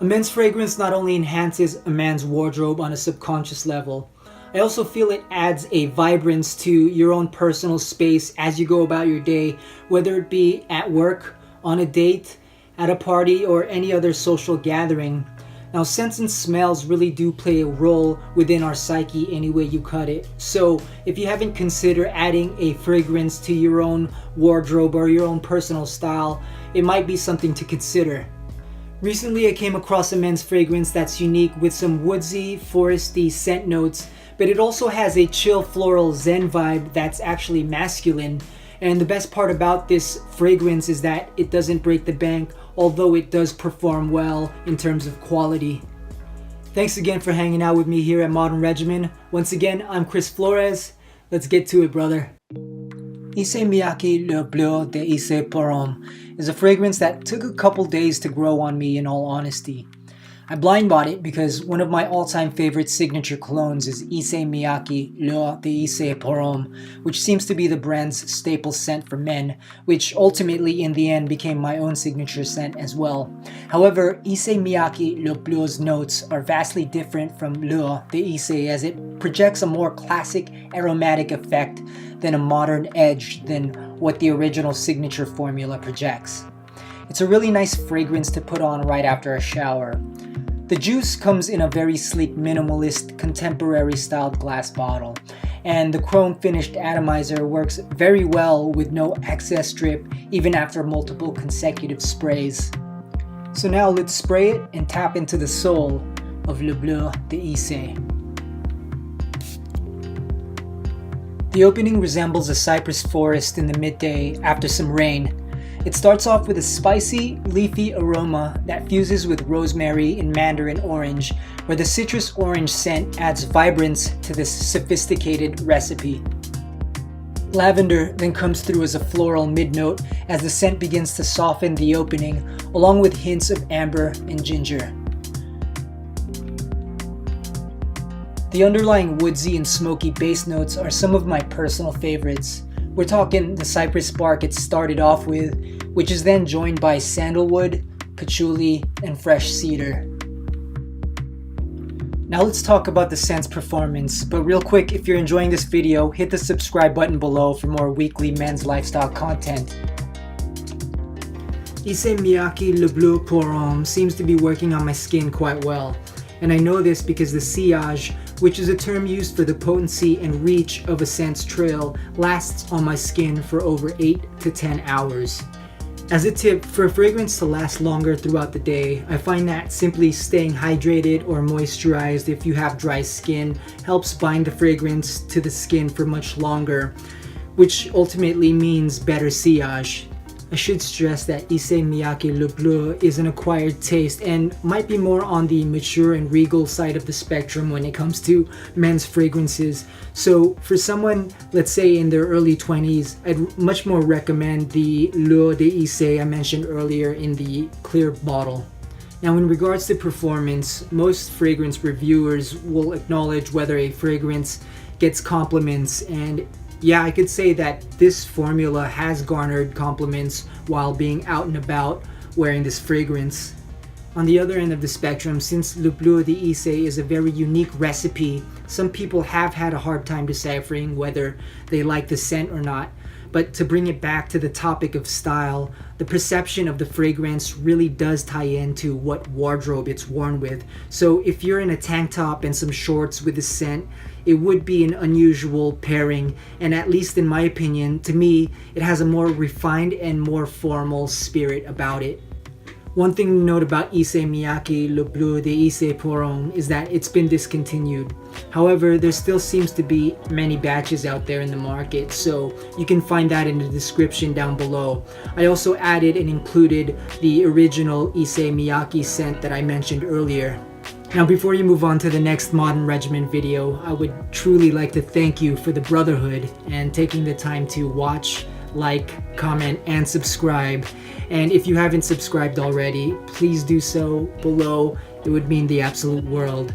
A men's fragrance not only enhances a man's wardrobe on a subconscious level, I also feel it adds a vibrance to your own personal space as you go about your day, whether it be at work, on a date, at a party, or any other social gathering. Now, scents and smells really do play a role within our psyche any way you cut it. So if you haven't considered adding a fragrance to your own wardrobe or your own personal style, it might be something to consider. Recently, I came across a men's fragrance that's unique with some woodsy, foresty scent notes, but it also has a chill floral zen vibe that's actually masculine. And the best part about this fragrance is that it doesn't break the bank, although it does perform well in terms of quality. Thanks again for hanging out with me here at Modern Regimen. Once again, I'm Chris Flores. Let's get to it, brother. Issey Miyake L'eau Bleue de Issey Pour Homme is a fragrance that took a couple days to grow on me, in all honesty. I blind bought it because one of my all-time favorite signature colognes is Issey Miyake L'eau de Issey Pour Homme, which seems to be the brand's staple scent for men, which ultimately in the end became my own signature scent as well. However, Issey Miyake L'eau Bleu's notes are vastly different from L'eau de Issey, as it projects a more classic aromatic effect than a modern edge than what the original signature formula projects. It's a really nice fragrance to put on right after a shower. The juice comes in a very sleek, minimalist, contemporary styled glass bottle, and the chrome finished atomizer works very well with no excess drip even after multiple consecutive sprays. So now let's spray it and tap into the soul of L'eau Bleue de Issey. The opening resembles a cypress forest in the midday after some rain. It starts off with a spicy, leafy aroma that fuses with rosemary and mandarin orange, where the citrus orange scent adds vibrance to this sophisticated recipe. Lavender then comes through as a floral mid-note as the scent begins to soften the opening, along with hints of amber and ginger. The underlying woodsy and smoky base notes are some of my personal favorites. We're talking the cypress bark it started off with, which is then joined by sandalwood, patchouli, and fresh cedar. Now let's talk about the scent's performance, but real quick, if you're enjoying this video, hit the subscribe button below for more weekly men's lifestyle content. Issey Miyake L'eau Bleue Pour Homme seems to be working on my skin quite well, and I know this because the Sillage, which is a term used for the potency and reach of a scent's trail, lasts on my skin for over 8 to 10 hours. As a tip, for a fragrance to last longer throughout the day, I find that simply staying hydrated or moisturized if you have dry skin helps bind the fragrance to the skin for much longer, which ultimately means better sillage. I should stress that Issey Miyake L'eau Bleue is an acquired taste and might be more on the mature and regal side of the spectrum when it comes to men's fragrances. So for someone, let's say in their early 20s, I'd much more recommend the L'eau de Issey I mentioned earlier in the clear bottle. Now, in regards to performance, most fragrance reviewers will acknowledge whether a fragrance gets compliments, and yeah, I could say that this formula has garnered compliments while being out and about wearing this fragrance. On the other end of the spectrum, since L'eau Bleue de Issey is a very unique recipe, some people have had a hard time deciphering whether they like the scent or not. But to bring it back to the topic of style, the perception of the fragrance really does tie into what wardrobe it's worn with. So if you're in a tank top and some shorts with the scent, it would be an unusual pairing, and at least in my opinion, to me, it has a more refined and more formal spirit about it. One thing to note about Issey Miyake L'eau Bleue de Issey Pour Homme is that it's been discontinued. However, there still seems to be many batches out there in the market, so you can find that in the description down below. I also added and included the original Issey Miyake scent that I mentioned earlier. Now, before you move on to the next Modern Regimen video, I would truly like to thank you for the brotherhood and taking the time to watch, like, comment, and subscribe. And if you haven't subscribed already, please do so below. It would mean the absolute world.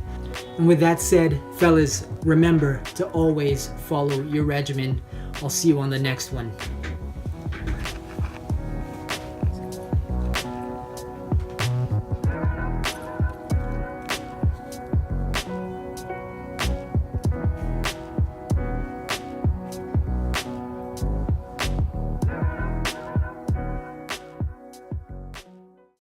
And with that said, fellas, remember to always follow your regimen. I'll see you on the next one.